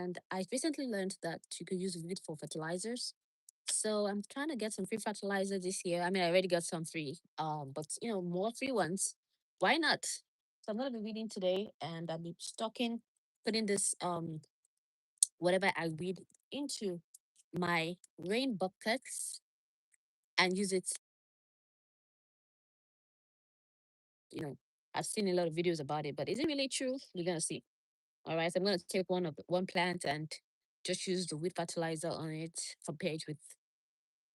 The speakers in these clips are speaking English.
and I recently learned that you could use wheat for fertilizers. So I'm trying to get some free fertilizer this year. I mean, I already got some free, but more free ones. Why not? So I'm gonna be reading today, and I'll be stocking, putting this whatever I read into my rain buckets and use it. You know, I've seen a lot of videos about it, but is it really true? We're gonna see. All right, so I'm gonna take one plant and just use the wheat fertilizer on it, compare it with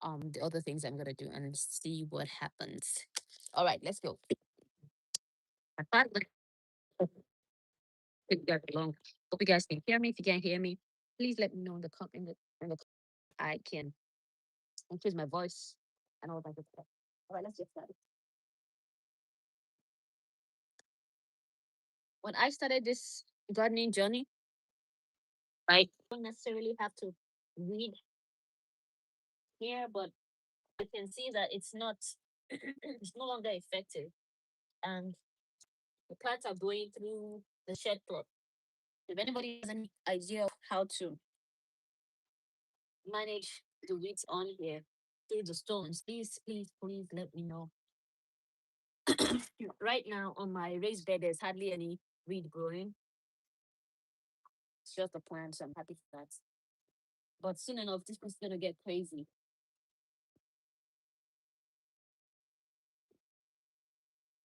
the other things I'm gonna do and see what happens. All right, let's go. I thought it got long. Hope you guys can hear me. If you can't hear me, please let me know in the I can increase my voice and all that good stuff. All right, let's get started. When I started this gardening journey, I don't necessarily have to weed here, but I can see that it's not it's no longer effective. And the plants are going through the shed plot. If anybody has any idea of how to manage the weeds on here through the stones, please let me know. Right now on my raised bed, there's hardly any weed growing. It's just a plant, so I'm happy for that. But soon enough, this is gonna get crazy.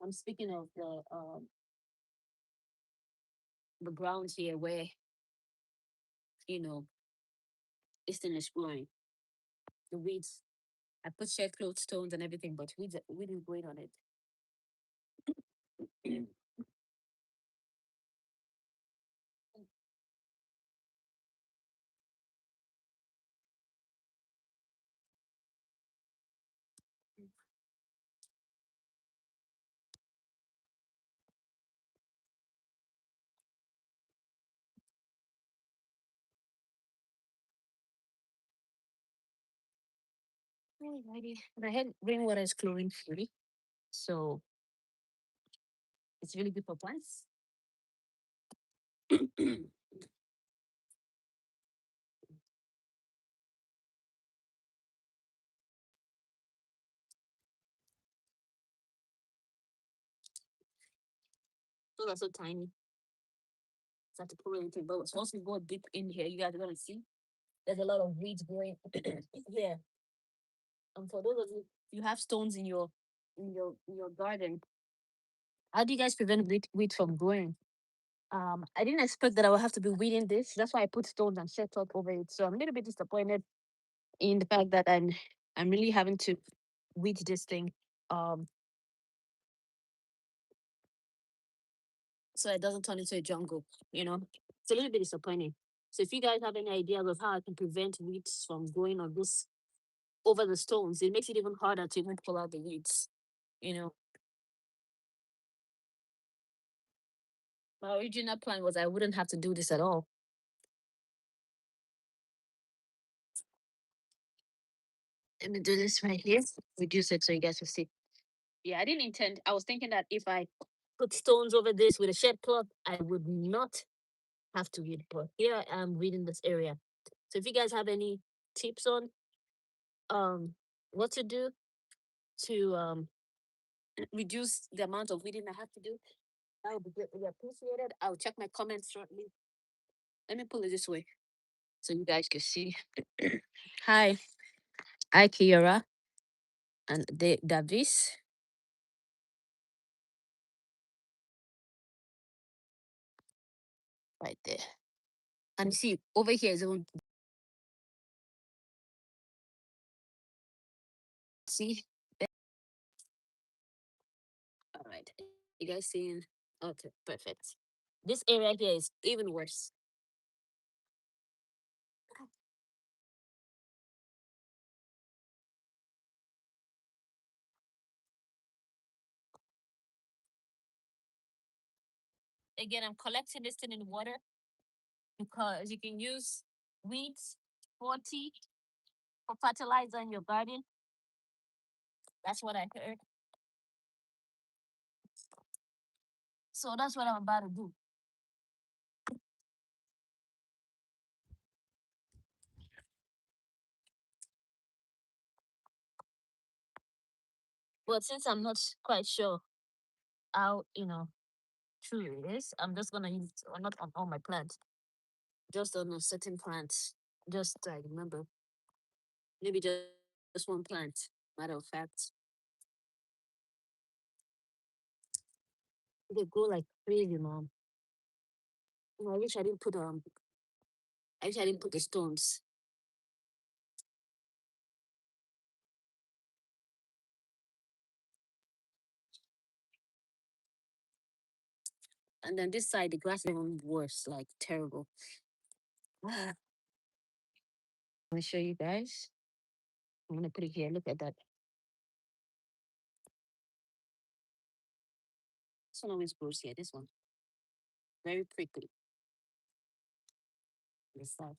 I'm speaking of the ground here where you know this thing is growing. The weeds. I put shed clothes, stones, and everything, but weed is growing on it. Alrighty. And I had rainwater is chlorine free, so it's really good for plants. Those are so tiny. It's have to pour anything. But once we go deep in here, you guys are gonna see there's a lot of weeds growing here. And for those of you, you have stones in your garden. How do you guys prevent weed from growing? I didn't expect that I would have to be weeding this. That's why I put stones and shed top over it. So I'm a little bit disappointed in the fact that I'm really having to weed this thing. Um, so it doesn't turn into a jungle. It's a little bit disappointing. So if you guys have any ideas of how I can prevent weeds from growing on this over the stones, it makes it even harder to even pull out the weeds. You know, my original plan was I wouldn't have to do this at all. Let me do this right here. Reduce it so you guys will see. Yeah, I didn't intend. I was thinking that if I put stones over this with a shed cloth, I would not have to weed. But here I am reading this area. So if you guys have any tips on um what to do to reduce the amount of weeding I have to do, that would be greatly appreciated. I'll check my comments shortly. Let me pull it this way so you guys can see. Hi, Kiara and Davis right there. And see over here is on. See, all right. You guys seeing? Okay, perfect. This area here is even worse. Again, I'm collecting this thing in water because you can use weeds 40 for fertilizer in your garden. That's what I heard. So that's what I'm about to do. But since I'm not quite sure how, true it is, I'm just gonna use it, or not on all my plants, just on a certain plants. Just I remember, maybe just one plant. Matter of fact, they grow like crazy, mom. I wish I didn't put I wish I didn't put the stones. And then this side, the grass is even worse, like terrible. Let me show you guys. I'm gonna put it here. Look at that. This one always grows here. This one very prickly. This side,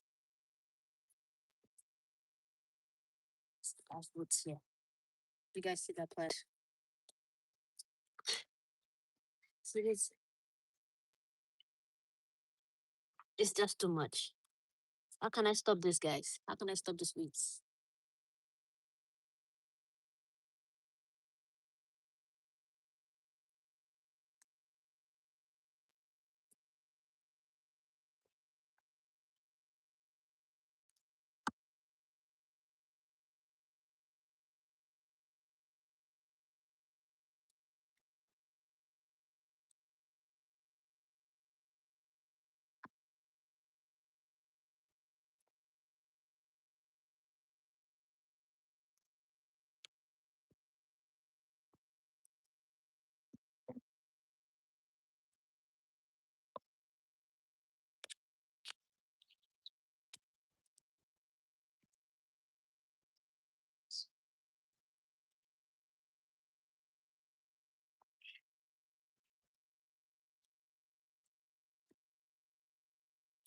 that's roots here. You guys see that plant? So it's just too much. How can I stop this, guys? How can I stop this weeds?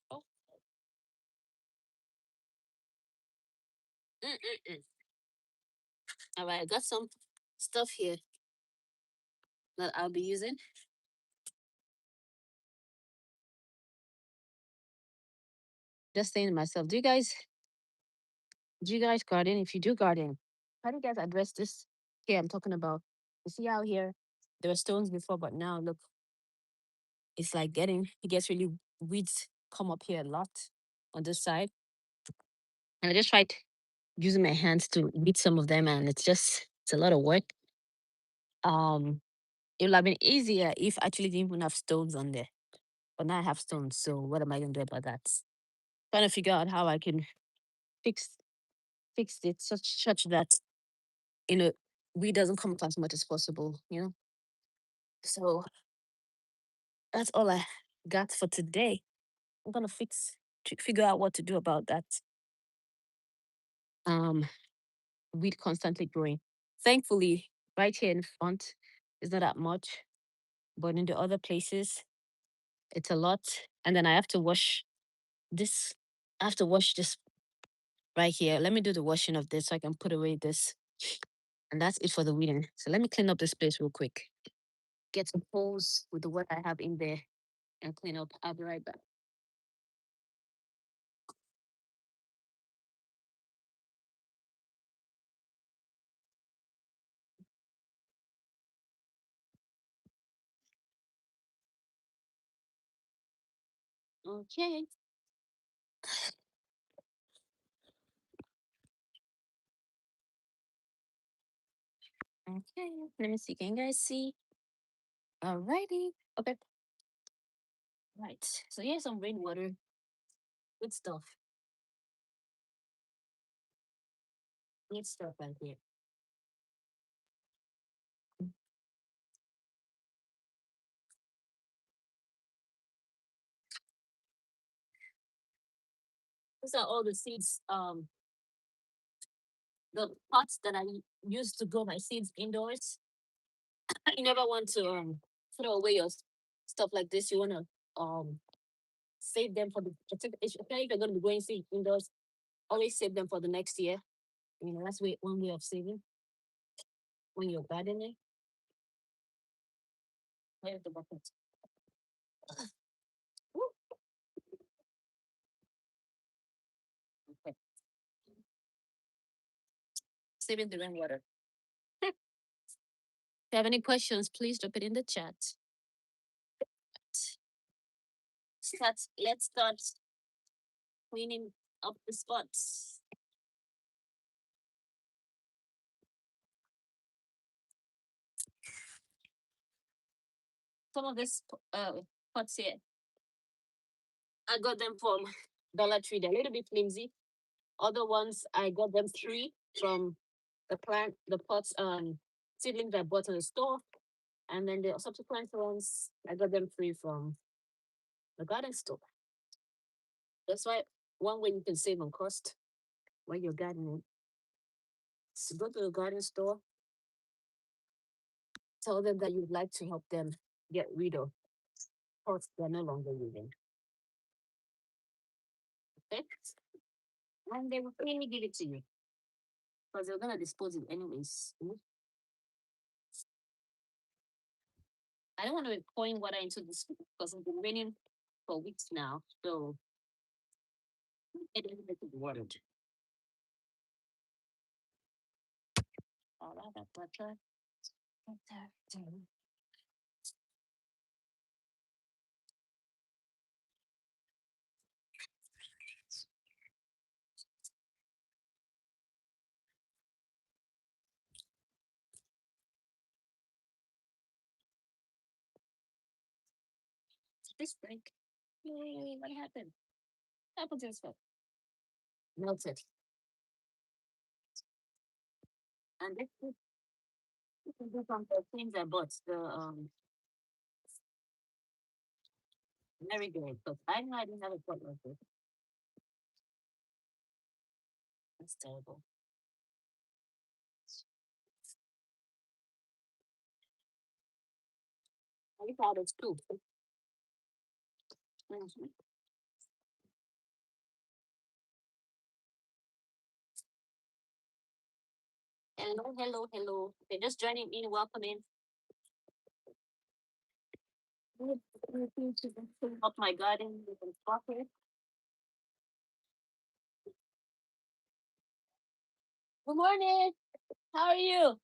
Oh. Mm-mm-mm. All right, I got some stuff here that I'll be using. Just saying to myself, do you guys garden? If you do garden, how do you guys address this? Okay, I'm talking about. You see out here, there were stones before, but now look, it's like it gets really weeds come up here a lot on this side. And I just tried using my hands to weed some of them, and it's a lot of work. Um, it would have been easier if I actually didn't even have stones on there. But now I have stones, so what am I gonna do about that? Trying to figure out how I can fix fix it such that you know weed doesn't come up as much as possible. So that's all I got for today. I'm gonna figure out what to do about that. Um, weed constantly growing. Thankfully, right here in front, it's not that much, but in the other places, it's a lot. And then I have to wash this. I have to wash this right here. Let me do the washing of this so I can put away this. And that's it for the weeding. So let me clean up this place real quick. Get some holes with the what I have in there and clean up. I'll be right back. Okay. Okay. Let me see. Can you guys see? Alrighty. Okay. Right. So here's some rainwater. Good stuff. Good stuff right here. These are all the seeds. The pots that I used to grow my seeds indoors. You never want to throw away your stuff like this. You wanna save them for if you're gonna be going seed indoors, always save them for the next year. That's one way of saving when you're gardening. Where's the bucket? Woo. Okay. Saving the rainwater. If you have any questions, please drop it in the chat. Let's start cleaning up the spots. Some of this pots here, I got them from Dollar Tree. They're a little bit flimsy. Other ones, I got them free from the pots, seedlings I bought in the store. And then the subsequent ones, I got them free from the garden store. That's why one way you can save on cost when you're gardening is to go to the garden store, tell them that you'd like to help them get rid of pots they're no longer using. Okay? And they will freely give it to you because they're gonna dispose it anyways. I don't want to be pouring water into this because it's been raining for weeks now. So it doesn't get to be watered. All right, butter. This break. Yay, what happened? What happened to this one? Melted. And this is from the things I bought. The marigold. But I know I didn't have a pot like this. That's terrible. I thought it's too. Mhm. Hello, hello, hello. If you're just joining in, welcome in. Up my garden with some coffee. Good morning. How are you?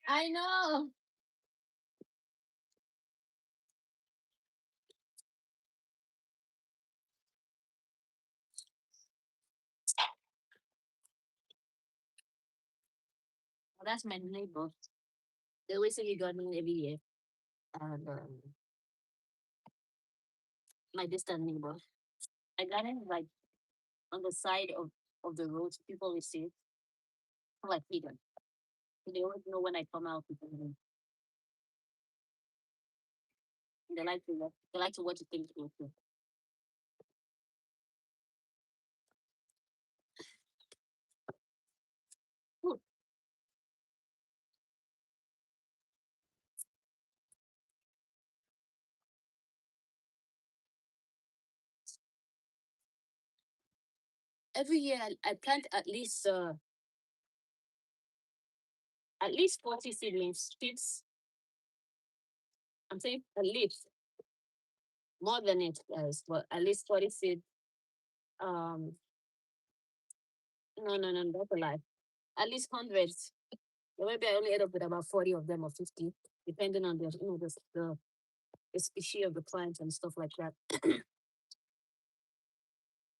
I know. Well, that's my neighbor. They always say you gardening every year. And my distant neighbor. I garden like on the side of the road. People will see it. I'm like hidden. They always know when I come out. They like to watch the things go through. Ooh, every year I plant at least 40 seedlings. Seeds. I'm saying at least more than it guys, but at least 40 seeds. Um no, that's a lie. At least hundreds. Or maybe I only end up with about 40 of them or 50, depending on the species of the plant and stuff like that.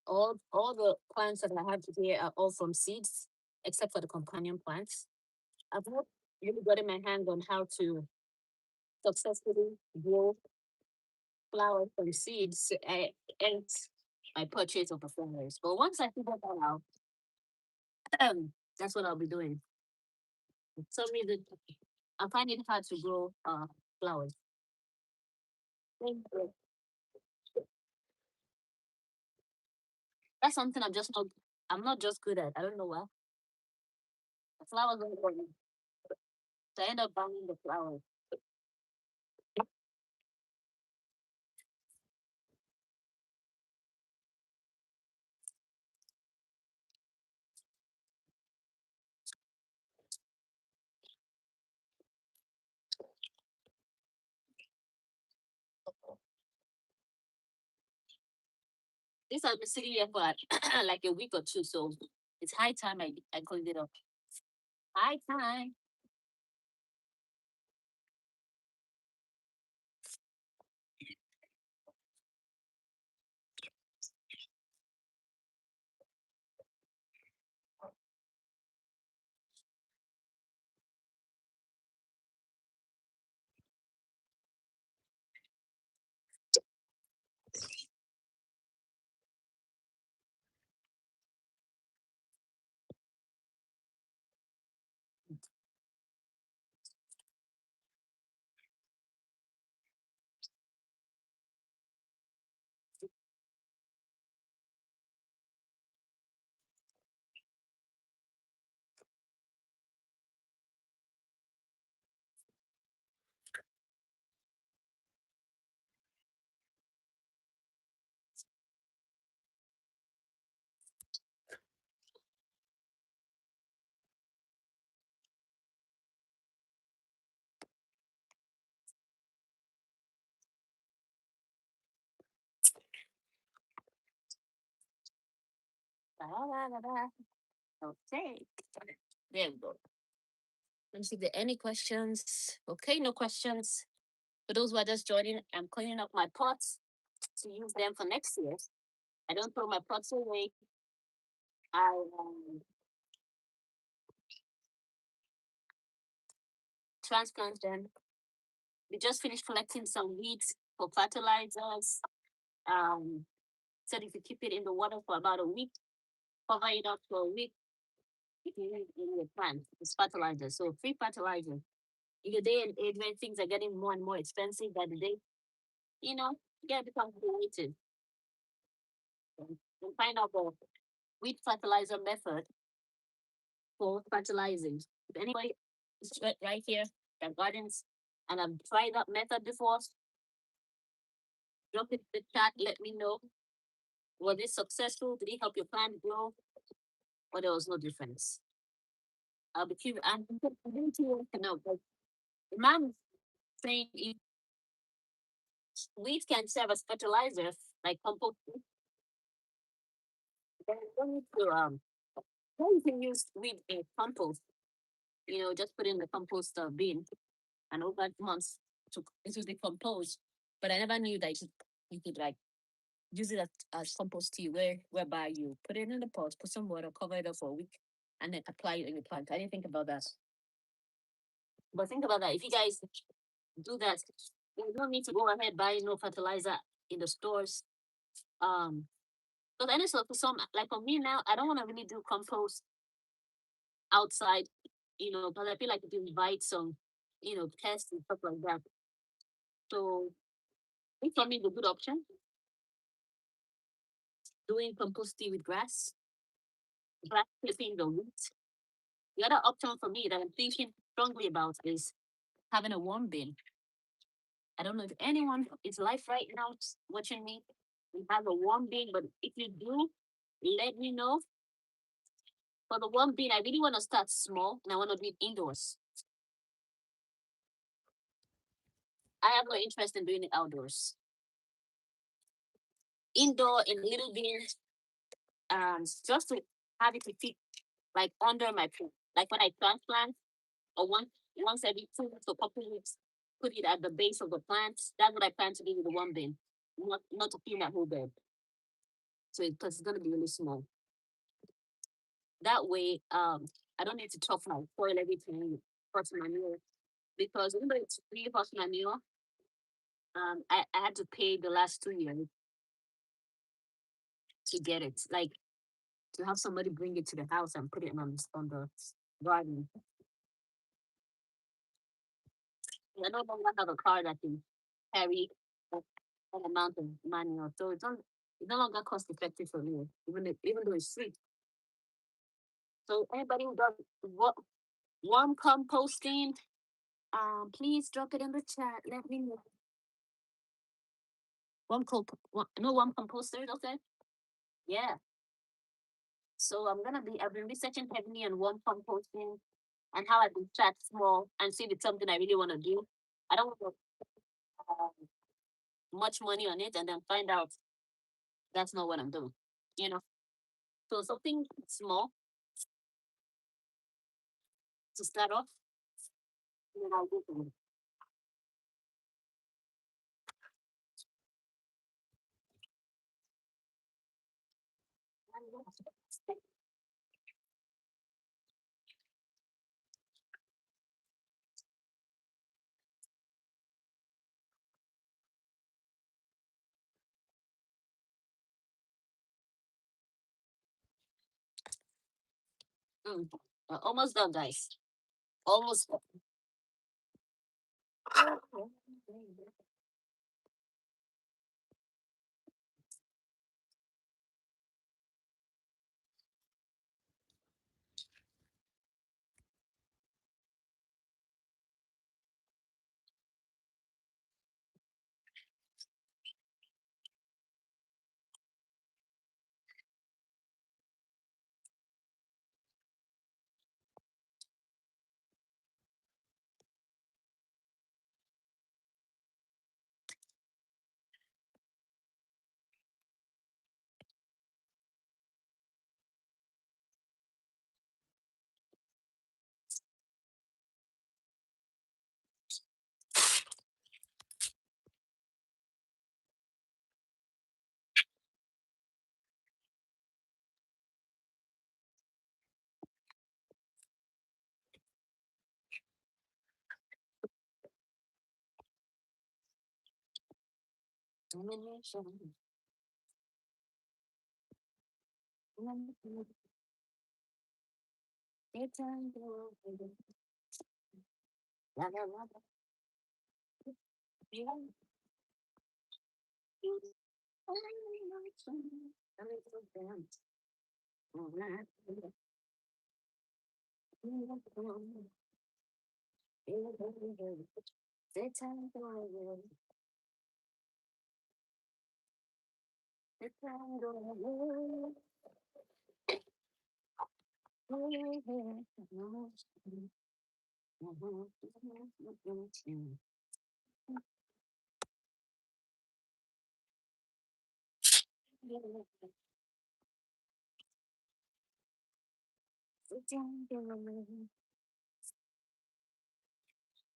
All the plants that I have here are all from seeds, except for the companion plants. I've not really gotten my hand on how to successfully grow flowers from seeds and my purchase of the flowers. But once I figure that out, that's what I'll be doing. For some reason, I find it hard to grow flowers. Thank you. That's something I'm not just good at. I don't know why. The flowers don't grow. So I end up buying the flowers. This has been sitting here for like a week or two, so it's high time I cleaned it up. High time. Okay. There we go. Let me see if there are any questions. Okay, no questions. For those who are just joining, I'm cleaning up my pots to use them for next year. I don't throw my pots away. I transplant them. We just finished collecting some weeds for fertilizers. Said if you keep it in the water for about a week, cover it up for a week, if you use it in your plant, it's fertilizer. So free fertilizer. In the day and age when things are getting more and more expensive by the day, you know, you gotta become creative and find out the wheat fertilizer method for fertilizing. If anybody is right here, their gardens, and I've tried that method before, drop it in the chat, let me know. Was it successful? Did it help your plant grow? Or there was no difference? I'll be curious. I'm going to know. But the man saying if wheat can serve as fertilizer, like compost, then you don't need to then you can use wheat in compost. Just put in the compost bin, and over months it will decompose. But I never knew that you could like use it as compost tea, whereby you put it in the pot, put some water, cover it up for a week, and then apply it in your plant. I didn't think about that. But think about that. If you guys do that, you don't need to go ahead buying no fertilizer in the stores. But then so for some, like for me now, I don't want to really do compost outside, because I feel like it invites some, pests and stuff like that. So I think for me, the good option, doing composting with grass clipping the roots. The other option for me that I'm thinking strongly about is having a warm bin. I don't know if anyone is live right now watching me. We have a warm bin, but if you do, let me know. For the warm bin, I really want to start small and I want to do it indoors. I have no interest in doing it outdoors. Indoor in little bins, just to have it to fit like under my pool. Like when I transplant or once every 2 weeks or couple weeks, put it at the base of the plant. That's what I plan to do with the one bin, not to fill my whole bed. So because it's gonna be really small. That way, I don't need to chop my soil every time with horse manure because even though it's free horse manure, I had to pay the last 2 years to get it. Like to have somebody bring it to the house and put it on the garden. I no longer have a car that can carry that amount of manure, so it's no longer cost effective for me, even though it's free. So anybody who does warm composting, please drop it in the chat. Let me know. No warm composters, okay? Yeah. So I've been researching heavily on warm composting and how I can start small and see if it's something I really want to do. I don't want to much money on it and then find out that's not what I'm doing. You know. So something small to start off, and then I'll go from there. Mm. Almost done, guys. Almost done.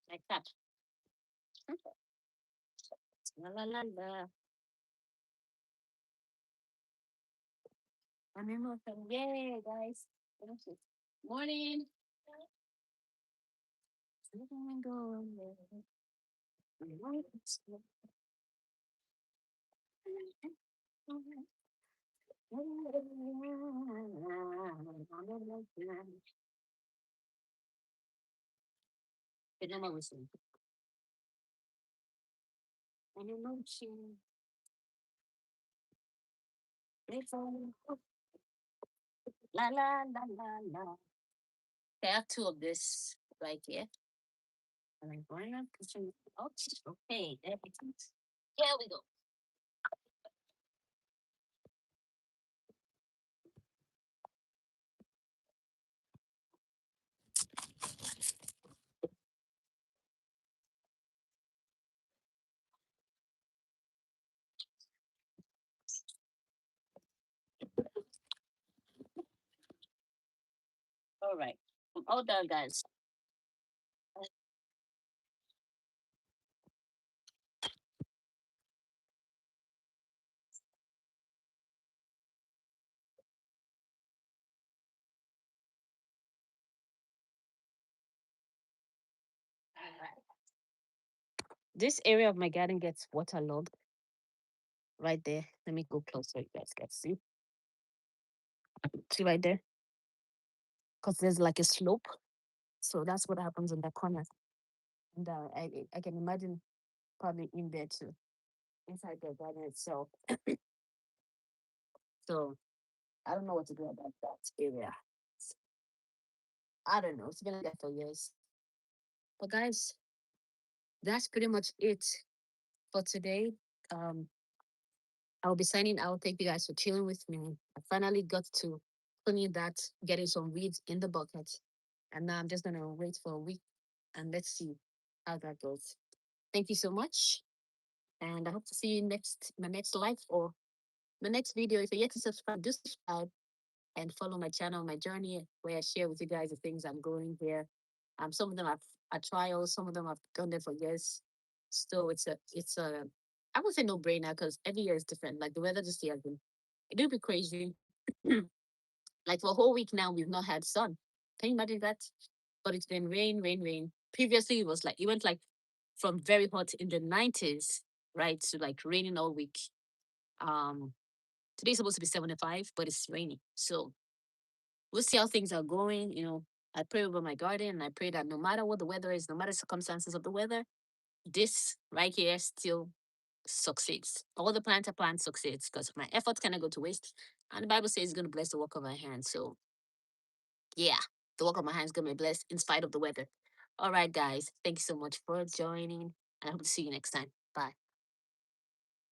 Like that. La la la la. I'm in my phone. Yay, guys. Thank you. Morning. La la la la la. Okay, I have two of this right here. And I'm going on pushing out. Okay, there it is. Here we go. All right. I'm all done, guys. All right. This area of my garden gets waterlogged right there. Let me go closer so you guys can see. See right there? Because there's like a slope. So that's what happens in the corner. And I can imagine probably in there too, inside the garden itself. So I don't know what to do about that area. I don't know. It's been like that for years. But guys, that's pretty much it for today. Um, I'll be signing out. Thank you guys for chilling with me. I finally got to cleaning that, getting some weeds in the bucket. And now I'm just gonna wait for a week and let's see how that goes. Thank you so much. And I hope to see you next my next live or my next video. If you're yet to subscribe, do subscribe and follow my channel, my journey, where I share with you guys the things I'm going here. Some of them are trials, some of them I've done them for years. So it's a I would say no brainer because every year is different. Like the weather this year has been it do be crazy. Like for a whole week now we've not had sun. Can you imagine that? But it's been rain, rain, rain. Previously it was like it went like from very hot in the 90s, right, to like raining all week. Um Today's supposed to be 75, but it's raining. So we'll see how things are going. I pray over my garden and I pray that no matter what the weather is, no matter circumstances of the weather, this right here still succeeds. All the plants I plant succeeds because my effort cannot go to waste. And the Bible says it's going to bless the work of my hands. So yeah, the work of my hands is going to be blessed in spite of the weather. All right, guys. Thank you so much for joining. And I hope to see you next time. Bye.